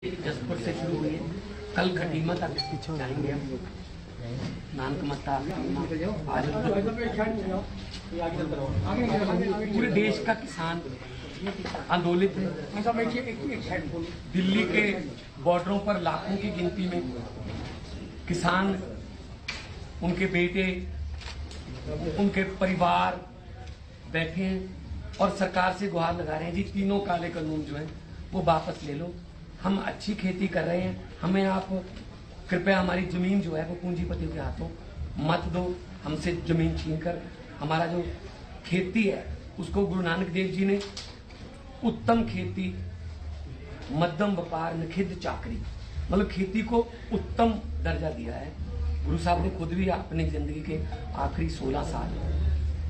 जसपुर से शुरू हुई है, कल खटीमा तक जाएंगे हम। नानकमत्ता आज पूरे देश का किसान आंदोलित है। दिल्ली के बॉर्डरों पर लाखों की गिनती में किसान, उनके बेटे, उनके परिवार बैठे हैं और सरकार से गुहार लगा रहे हैं, जी तीनों काले कानून जो है वो वापस ले लो। हम अच्छी खेती कर रहे हैं, हमें आप कृपया हमारी जमीन जो है वो पूंजीपतियों के हाथों मत दो। हमसे जमीन छीनकर हमारा जो खेती है उसको गुरु नानक देव जी ने उत्तम खेती, मध्यम व्यापार, निखिद्ध चाकरी, मतलब खेती को उत्तम दर्जा दिया है। गुरु साहब ने खुद भी अपनी जिंदगी के आखिरी 16 साल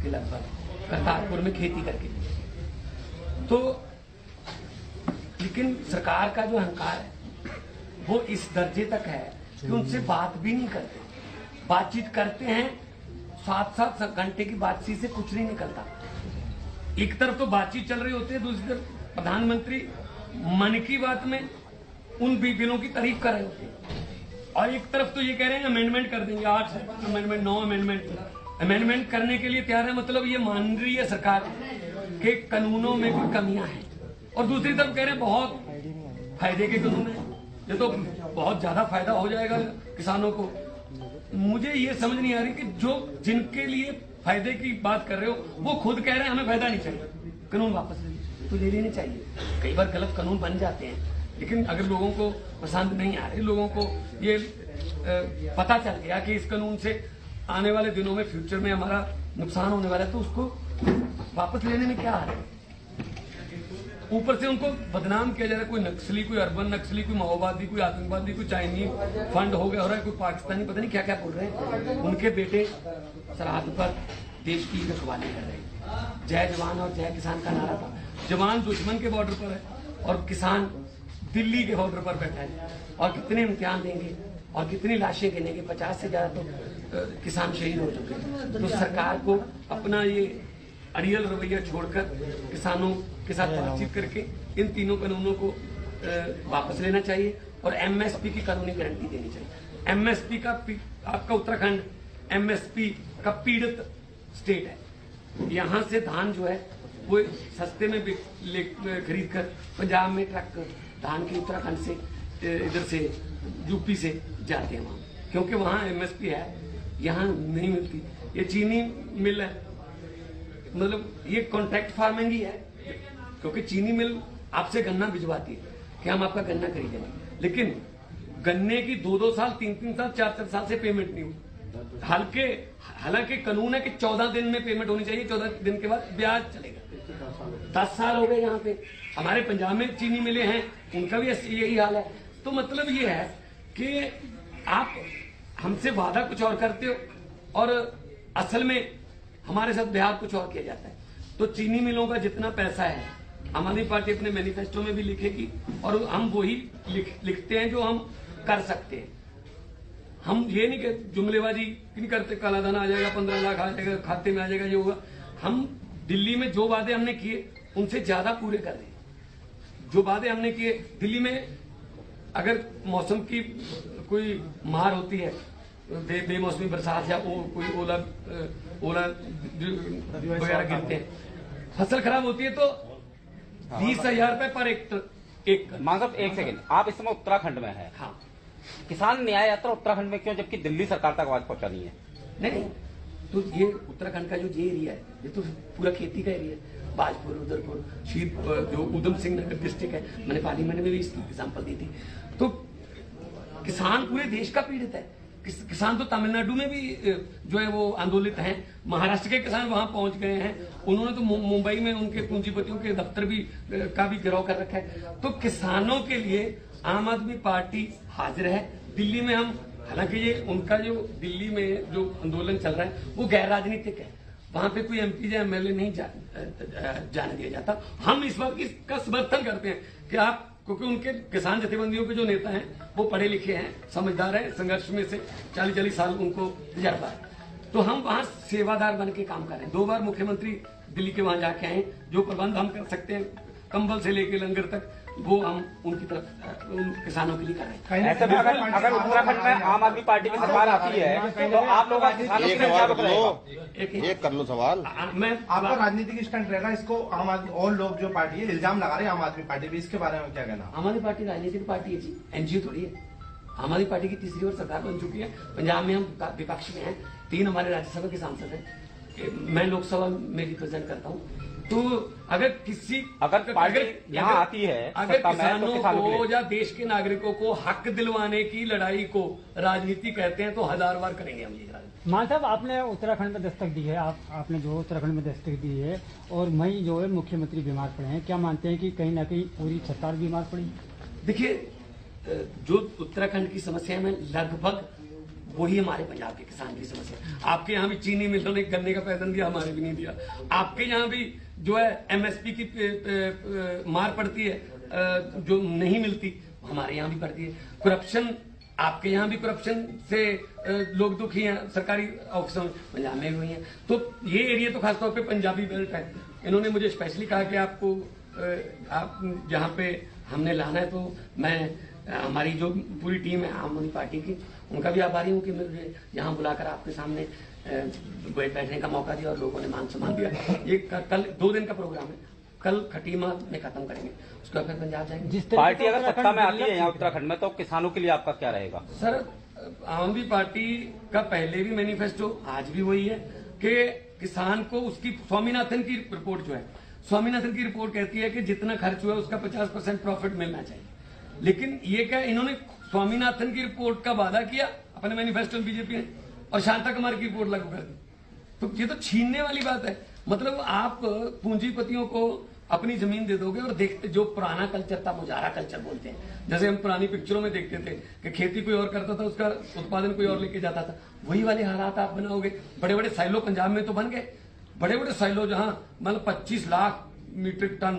के लगभग करतारपुर में खेती करके दी। तो लेकिन सरकार का जो अहंकार है वो इस दर्जे तक है कि उनसे बात भी नहीं करते। बातचीत करते हैं, 7-7 घंटे की बातचीत से कुछ नहीं निकलता। एक तरफ तो बातचीत चल रही होती है, दूसरी तरफ प्रधानमंत्री मन की बात में उन बिलों की तारीफ कर रहे होते हैं और एक तरफ तो ये कह रहे हैं अमेंडमेंट कर देंगे, 8 अमेंडमेंट, 9 अमेंडमेंट करने के लिए तैयार है। मतलब ये मान रही है सरकार के कानूनों में भी कमियां हैं और दूसरी तरफ कह रहे हैं बहुत फायदे के कानून है, ये तो बहुत ज्यादा फायदा हो जाएगा किसानों को। मुझे ये समझ नहीं आ रही कि जो जिनके लिए फायदे की बात कर रहे हो वो खुद कह रहे हैं हमें फायदा नहीं चाहिए, कानून वापस तो ले लेने चाहिए। कई बार गलत कानून बन जाते हैं, लेकिन अगर लोगों को पसंद नहीं आ रहे, लोगों को ये पता चल गया कि इस कानून से आने वाले दिनों में फ्यूचर में हमारा नुकसान होने वाला है, तो उसको वापस लेने में क्या आ रहा है। ऊपर से उनको बदनाम किया जा रहा है, कोई नक्सली, कोई अर्बन नक्सली, कोई माओवादी, कोई आतंकवादी, कोई चाइनीज फंड हो रहा है, कोई पाकिस्तानी, पता नहीं क्या क्या बोल रहे हैं। उनके बेटे सरहद पर देश की रखवाली कर रहे हैं। जय जवान और जय किसान का नारा था। जवान दुश्मन के बॉर्डर पर है और किसान दिल्ली के बॉर्डर पर बैठा है और कितने इम्तिहान देंगे और कितनी लाशें गिनेंगे। 50 से ज्यादा तो किसान शहीद हो चुके हैं। तो सरकार को अपना ये अड़ियल रवैया छोड़कर किसानों के साथ बातचीत करके इन तीनों कानूनों को वापस लेना चाहिए और एमएसपी की कानूनी गारंटी देनी चाहिए। एमएसपी का आपका उत्तराखंड एमएसपी का पीड़ित स्टेट है। यहाँ से धान जो है वो सस्ते में खरीद कर पंजाब में ट्रक धान की उत्तराखंड से इधर से यूपी से जाते हैं वहां, क्योंकि वहां एमएसपी है, यहाँ नहीं मिलती। ये चीनी मिल है, मतलब ये कॉन्ट्रैक्ट फार्मिंग ही है, क्योंकि चीनी मिल आपसे गन्ना भिजवाती है कि हम आपका गन्ना खरीदेंगे, लेकिन गन्ने की 2-2 साल, 3-3 साल, 4-4 साल से पेमेंट नहीं हुई। हालांकि कानून है कि 14 दिन में पेमेंट होनी चाहिए, 14 दिन के बाद ब्याज चलेगा। 10 साल हो गए यहाँ पे। हमारे पंजाब में चीनी मिले हैं, उनका भी यही हाल है। तो मतलब ये है कि आप हमसे वादा कुछ और करते हो और असल में हमारे साथ व्यवहार कुछ और किया जाता है। तो चीनी मिलों का जितना पैसा है आम आदमी पार्टी अपने मैनिफेस्टो में भी लिखेगी और हम वही लिखते हैं जो हम कर सकते हैं। हम ये नहीं कहते, जुमलेबाजी नहीं करते, काला धन आ जाएगा, 15 लाख आ जाएगा, खाते में आ जाएगा, ये होगा। हम दिल्ली में जो वादे हमने किए उनसे ज्यादा पूरे कर रहे हैं। जो वादे हमने किए दिल्ली में, अगर मौसम की कोई मार होती है, बेमौसमी बरसात या कोई ओला वगैरह गिरते हैं, फसल खराब होती है, तो 20,000 रुपए पर एक मान साहब एक सेकंड, आप इस समय उत्तराखंड में है। हाँ, किसान न्याय यात्रा उत्तराखंड में क्यों, जबकि दिल्ली सरकार तक आवाज पहुंचानी है? नहीं, तो ये उत्तराखंड का जो ये एरिया है ये तो पूरा खेती का एरिया है। बाजपुर, उदयपुर, जो उधम सिंह नगर डिस्ट्रिक्ट है, मैंने पार्लियामेंट में भी इसकी एग्जाम्पल दी थी। तो किसान पूरे देश का पीड़ित है। किसान तो तमिलनाडु में भी जो है वो आंदोलित हैं, महाराष्ट्र के किसान वहां पहुंच गए हैं। उन्होंने तो मुंबई में उनके पूंजीपतियों के दफ्तर भी का भी घेराव कर रखा है। तो किसानों के लिए आम आदमी पार्टी हाजिर है। दिल्ली में हम, हालांकि ये उनका जो दिल्ली में जो आंदोलन चल रहा है वो गैर राजनीतिक है, वहां पे कोई एमपी या एमएलए नहीं जाने दिया जाता। हम इस बात का समर्थन करते हैं कि आप, क्योंकि उनके किसान जथेबंदियों के जो नेता हैं वो पढ़े लिखे हैं, समझदार हैं, संघर्ष में से 40-40 साल उनको तजर्बा है, तो हम वहां सेवादार बन के काम कर रहे हैं। 2 बार मुख्यमंत्री दिल्ली के वहां जाके आए। जो प्रबंध हम कर सकते हैं, कंबल से लेके लंगर तक वो हम उनकी तरफ उन किसानों के लिए कर रहे हैं। ऐसे में अगर उत्तराखंड में आम आदमी पार्टी की सरकार आती है तो आप लोग किसानों के लिए क्या रहेगा? एक कर लो सवाल। मैं आपका राजनीतिक स्टैंड रहेगा इसको आम आदमी और लोग जो पार्टी है इल्जाम लगा रहे हैं आम आदमी पार्टी पे, इसके बारे में क्या कहना? आम आदमी पार्टी राजनीतिक पार्टी है जी, एनजीओ थोड़ी है। आम आदमी पार्टी की तीसरी बार सरकार बन चुकी है। पंजाब में हम विपक्ष में हैं, 3 हमारे राज्यसभा के सांसद हैं, मैं लोकसभा में रिप्रेजेंट करता हूँ। तो अगर पार्टी यहाँ आती है अगर सत्ता में, तो किसानों को या देश के नागरिकों को हक दिलवाने की लड़ाई को राजनीति कहते हैं तो 1000 बार करेंगे हम ये राजनीति। मान साहब, आपने उत्तराखंड में दस्तक दी है, आपने जो उत्तराखंड में दस्तक दी है और मई जो है मुख्यमंत्री बीमार पड़े हैं, क्या मानते हैं कि कहीं ना कहीं पूरी सरकार बीमार पड़ी? देखिए, जो उत्तराखंड की समस्या में लगभग वही हमारे पंजाब के किसान की समस्या। आपके यहाँ भी चीनी मिलों ने गन्ने का पैदल दिया, हमारे भी नहीं दिया। आपके यहाँ भी जो है एमएसपी की मार पड़ती है, जो नहीं मिलती, हमारे यहाँ भी पड़ती है। करप्शन, आपके यहाँ भी करप्शन से लोग दुखी हैं, सरकारी ऑफिसों में, पंजाब में भी हुई है। तो ये एरिया तो खासतौर पे पंजाबी बेल्ट है। इन्होंने मुझे स्पेशली कहा कि आपको आप जहाँ पे हमने लाना है, तो मैं हमारी जो पूरी टीम है आम आदमी पार्टी की, उनका भी आभारी हूँ कि मुझे यहाँ बुलाकर आपके सामने बैठने का मौका दिया और लोगों ने मान सम्मान दिया। ये कल 2 दिन का प्रोग्राम है, कल खटीमा में खत्म करेंगे, उसके बाद फिर पंजाब जाएंगे। पार्टी अगर सत्ता में आती है यहाँ उत्तराखंड में तो किसानों के लिए आपका क्या रहेगा? सर, आम आदमी पार्टी का पहले भी मैनिफेस्टो, आज भी वही है कि किसान को उसकी स्वामीनाथन की रिपोर्ट जो है, स्वामीनाथन की रिपोर्ट कहती है कि जितना खर्च हुआ उसका 50% प्रॉफिट मिलना चाहिए। लेकिन ये क्या, इन्होंने स्वामीनाथन की रिपोर्ट का वादा किया अपने मैनिफेस्टो में बीजेपी ने, और शांता कुमार की रिपोर्ट लागू कर दी। तो ये तो छीनने वाली बात है। मतलब आप पूंजीपतियों को अपनी जमीन दे दोगे और देखते, जो पुराना कल्चर था, मुजारा कल्चर बोलते हैं, जैसे हम पुरानी पिक्चरों में देखते थे कि खेती कोई और करता था, उसका उत्पादन कोई और लेके जाता था, वही वाले हालात आप बनाओगे। बड़े बड़े साइलो पंजाब में तो बन गए, बड़े बड़े साइलो जहां मतलब 25 लाख मीट्रिक टन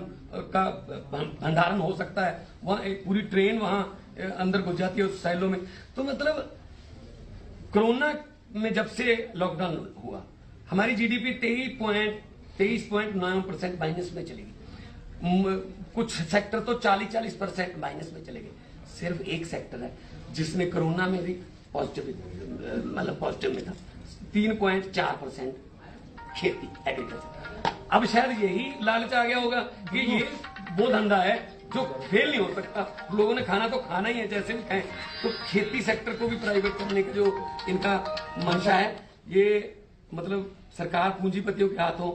का भंडारण हो सकता है, वहां एक पूरी ट्रेन वहां अंदर घुस जाती है उस साइलो में। तो मतलब कोरोना में जब से लॉकडाउन हुआ, हमारी जीडीपी 23.9% माइनस में चली गई। कुछ सेक्टर तो 40% माइनस में चले गए। सिर्फ एक सेक्टर है जिसने कोरोना में भी पॉजिटिव में था, 3.4% खेती, एग्रीकल्चर। अब शायद यही लालच आ गया होगा कि ये वो धंधा है जो फेल नहीं हो सकता, लोगों ने खाना तो खाना ही है जैसे भी खाएं। तो खेती सेक्टर को भी प्राइवेट करने का जो इनका मंशा है, ये मतलब सरकार पूंजीपतियों के हाथों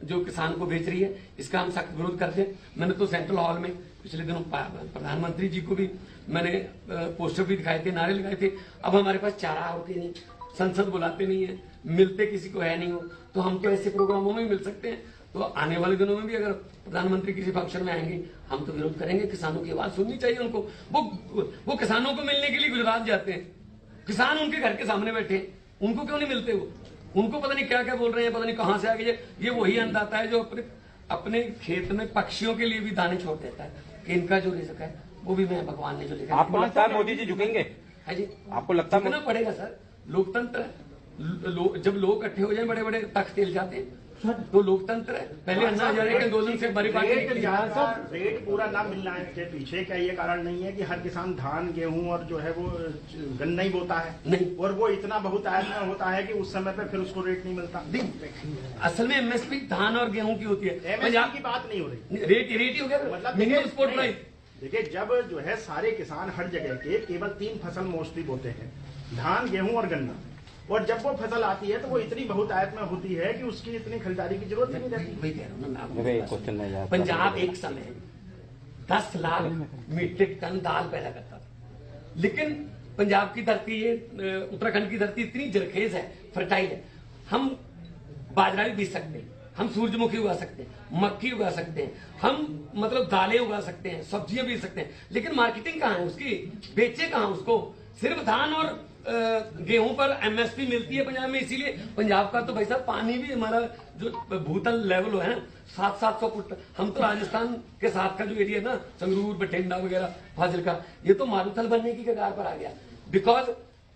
जो किसान को बेच रही है, इसका हम सख्त विरोध करते हैं। मैंने तो सेंट्रल हॉल में पिछले दिनों प्रधानमंत्री जी को भी मैंने पोस्टर भी दिखाए थे, नारे लगाए थे। अब हमारे पास चारा होते नहीं, संसद बुलाते नहीं है, मिलते किसी को है नहीं हो, तो हम तो ऐसे प्रोग्रामों में मिल सकते हैं। तो आने वाले दिनों में भी अगर प्रधानमंत्री किसी फंक्शन में आएंगे, हम तो विरोध करेंगे। किसानों की आवाज सुननी चाहिए उनको। वो किसानों को मिलने के लिए गुजरात जाते हैं, किसान उनके घर के सामने बैठे हैं, उनको क्यों नहीं मिलते? वो उनको पता नहीं क्या क्या बोल रहे हैं, पता नहीं कहां से आ गए। ये वही अन्नदाता है जो अपने खेत में पक्षियों के लिए भी दाने छोड़ देता है कि इनका जो रिज़्क है वो भी मैं भगवान ने जो लिखा है। आपको लगता है मोदी जी झुकेंगे? है जी, आपको लगता है? झुकना पड़ेगा सर, लोकतंत्र है। जब लोग इकट्ठे हो जाए, बड़े बड़े तख्त हिल जाते हैं, तो लोकतंत्र है। पहले अन्ना हजारे के आंदोलन से बड़ी पार्टी रेट पूरा ना मिलना है के पीछे क्या ये कारण नहीं है कि हर किसान धान, गेहूं और जो है वो गन्ना ही बोता है? नहीं, और वो इतना बहुतायत में होता है कि उस समय पे फिर उसको रेट नहीं मिलता। असल में एमएसपी धान और गेहूं की होती है, एमएसपी की बात नहीं हो रही, रेट ही हो गया। मतलब मिनिमम सपोर्ट प्राइस। देखिए, जब जो है सारे किसान हर जगह के केवल 3 फसल मोस्टली बोते हैं, धान, गेहूं और गन्ना, और जब वो फसल आती है तो वो इतनी बहुत आयत में होती है कि उसकी इतनी खरीदारी की जरूरत नहीं रहती। वही कह रहा हूँ मैं आपको। पंजाब एक समय 10 लाख मीट्रिक टन दाल पैदा करता था, लेकिन पंजाब की धरती, ये उत्तराखंड की धरती इतनी जरखेज है, फर्टाइल है, हम बाजरा भी बीज सकते हैं, हम सूरजमुखी उगा सकते हैं, मक्की उगा सकते हैं, हम मतलब दालें उगा सकते हैं, सब्जियां बीज सकते हैं, लेकिन मार्केटिंग कहाँ है उसकी? बेचे कहाँ उसको? सिर्फ धान और गेहूं पर एमएसपी मिलती है पंजाब में। इसीलिए पंजाब का तो भाई साहब पानी भी, हमारा जो भूतल लेवल है ना 700 फुट, हम तो राजस्थान के साथ का जो एरिया है ना, संगरूर, बठिंडा वगैरह, फाजिलका, ये तो मारूथल बनने की कगार पर आ गया। बिकॉज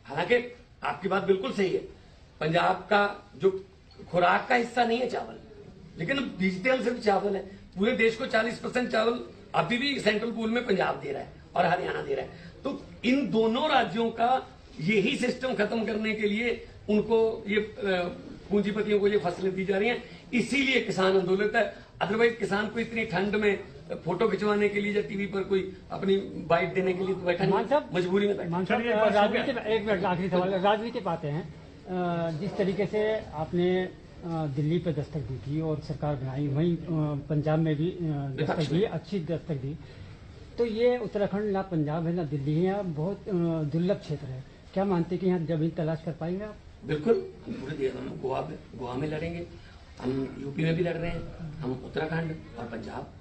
हालांकि आपकी बात बिल्कुल सही है, पंजाब का जो खुराक का हिस्सा नहीं है चावल, लेकिन बीजते हम सिर्फ चावल है। पूरे देश को 40% चावल अभी भी सेंट्रल पूल में पंजाब दे रहा है और हरियाणा दे रहा है। तो इन दोनों राज्यों का यही सिस्टम खत्म करने के लिए उनको ये पूंजीपतियों को ये फसलें दी जा रही हैं, इसीलिए किसान आंदोलित है। अदरवाइज किसान को इतनी ठंड में फोटो खिंचवाने के लिए या टीवी पर कोई अपनी बाइट देने के लिए तो बैठा नहीं, मजबूरी में बैठा। एक मिनट आखिरी सवाल, राजनीति पे आते हैं। जिस तरीके से आपने दिल्ली पे दस्तक दी थी और सरकार बनाई, वहीं पंजाब में भी दस्तक दी, अच्छी दस्तक दी, तो ये उत्तराखंड ना पंजाब है ना दिल्ली है, बहुत दुर्लभ क्षेत्र है। क्या मानते हैं कि यहाँ जमीन तलाश कर पाएंगे आप? बिल्कुल, हम पूरे हम गोवा में लड़ेंगे, हम यूपी में भी लड़ रहे हैं, हम उत्तराखंड और पंजाब,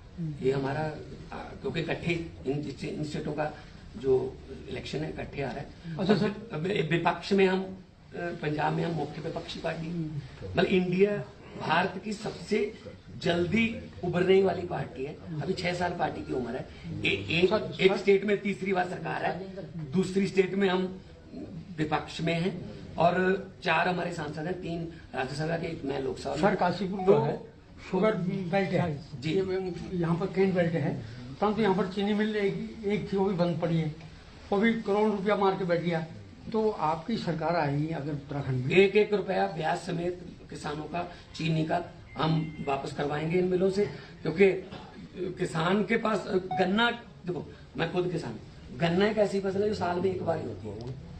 ये हमारा क्योंकि इकट्ठे इन स्टेटों का जो इलेक्शन है इकट्ठे आ रहा है। अच्छा सर, विपक्ष में हम पंजाब में हम मुख्य विपक्षी पार्टी, मतलब इंडिया भारत की सबसे जल्दी उभरने वाली पार्टी है। अभी 6 साल पार्टी की उम्र है। एक स्टेट में तीसरी बार सरकार है, दूसरी स्टेट में हम विपक्ष में हैं और 4 हमारे सांसद हैं, 3 राज्यसभा के, 1 मैं लोकसभा। सर काशीपुर तो है शुगर बेल्ट है जी, यहाँ पर केन बेल्ट है, परंतु यहाँ पर चीनी मिल एक थी वो भी बंद पड़ी है, वो भी करोड़ रुपया मार के बैठ गया। तो आपकी सरकार आई अगर उत्तराखंड में, 1-1 रुपया ब्याज समेत किसानों का चीनी का हम वापस करवाएंगे इन मिलों से, क्योंकि किसान के पास गन्ना, देखो मैं खुद किसान, गन्ना एक ऐसी फसल है जो साल में एक बार ही होती है।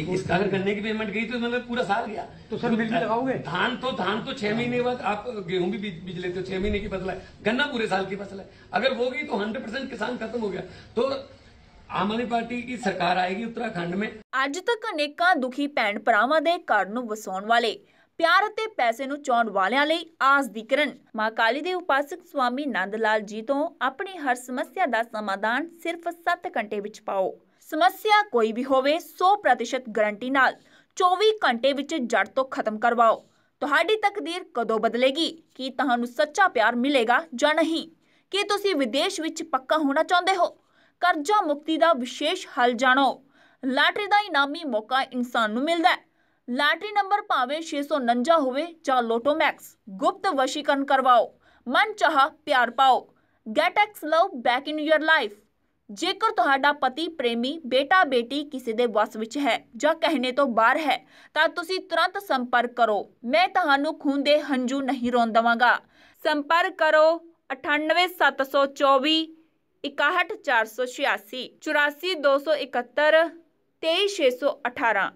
इसका अगर गन्ने की पेमेंट गई तो मतलब पूरा साल गया। तो सर मिल भी लगाओगे? धान तो 6 महीने के बाद आप गेहूं भी बीज लेते हो, 6 महीने की फसल है, गन्ना पूरे साल की फसल है। अगर वो गई तो 100% किसान खत्म हो गया। तो ਆਮ ਆਦਮੀ ਪਾਰਟੀ ਦੀ ਸਰਕਾਰ ਆਏਗੀ ਉੱਤਰਾਖੰਡ में। ਅੱਜ ਤੱਕ ਅਨੇਕਾਂ ਦੁਖੀ ਭੈਣ ਭਰਾਵਾਂ ਦੇ ਘਰ ਨੂੰ ਵਸਾਉਣ ਵਾਲੇ, ਪਿਆਰ ਅਤੇ ਪੈਸੇ ਨੂੰ ਚਾਹੁਣ ਵਾਲਿਆਂ ਲਈ ਆਸ ਦੀ ਕਿਰਨ ਮਾਂ ਕਾਲੀ ਦੇ ਉਪਾਸਕ ਸਵਾਮੀ ਨੰਦ ਲਾਲ ਜੀ ਤੋਂ ਆਪਣੀ ਹਰ ਸਮੱਸਿਆ ਦਾ ਸਮਾਧਾਨ ਸਿਰਫ 7 ਘੰਟੇ ਵਿੱਚ ਪਾਓ। ਸਮੱਸਿਆ ਕੋਈ ਵੀ ਹੋਵੇ 100% ਗਾਰੰਟੀ ਨਾਲ 24 ਘੰਟੇ ਵਿੱਚ ਜੜ ਤੋਂ ਖਤਮ ਕਰਵਾਓ। ਤੁਹਾਡੀ ਤਕਦੀਰ ਕਦੋਂ ਬਦਲੇਗੀ? ਕੀ ਤੁਹਾਨੂੰ ਸੱਚਾ ਪਿਆਰ ਮਿਲੇਗਾ ਜਾਂ ਨਹੀਂ? ਕੀ ਤੁਸੀਂ ਵਿਦੇਸ਼ ਵਿੱਚ ਪੱਕਾ ਹੋਣਾ ਚਾਹੁੰਦੇ ਹੋ? ਕਰਜ਼ਾ ਮੁਕਤੀ ਦਾ ਵਿਸ਼ੇਸ਼ ਹੱਲ ਜਾਣੋ। ਲਾਟਰੀ ਦਾ ਇਨਾਮੀ ਮੌਕਾ ਇਨਸਾਨ ਨੂੰ ਮਿਲਦਾ ਹੈ। ਲਾਟਰੀ ਨੰਬਰ ਭਾਵੇਂ 649 ਹੋਵੇ ਜਾਂ ਲੋਟੋ ਮੈਕਸ, ਗੁਪਤ ਵਸ਼ੀਕਰਨ ਕਰਵਾਓ, ਮਨ ਚਾਹਾ ਪਿਆਰ ਪਾਓ। Get ex love back in your life. ਜੇਕਰ ਤੁਹਾਡਾ ਪਤੀ, ਪ੍ਰੇਮੀ, ਬੇਟਾ, ਬੇਟੀ ਕਿਸੇ ਦੇ ਵੱਸ ਵਿੱਚ ਹੈ ਜਾਂ ਕਹਿਣੇ ਤੋਂ ਬਾਹਰ ਹੈ ਤਾਂ ਤੁਸੀਂ ਤੁਰੰਤ ਸੰਪਰਕ ਕਰੋ। ਮੈਂ ਤੁਹਾਨੂੰ ਖੂਨ ਦੇ ਹੰਝੂ ਨਹੀਂ ਰੋਣ ਦੇਵਾਂਗਾ। ਸੰਪਰਕ ਕਰੋ 98724 61 486 84 271 23 618।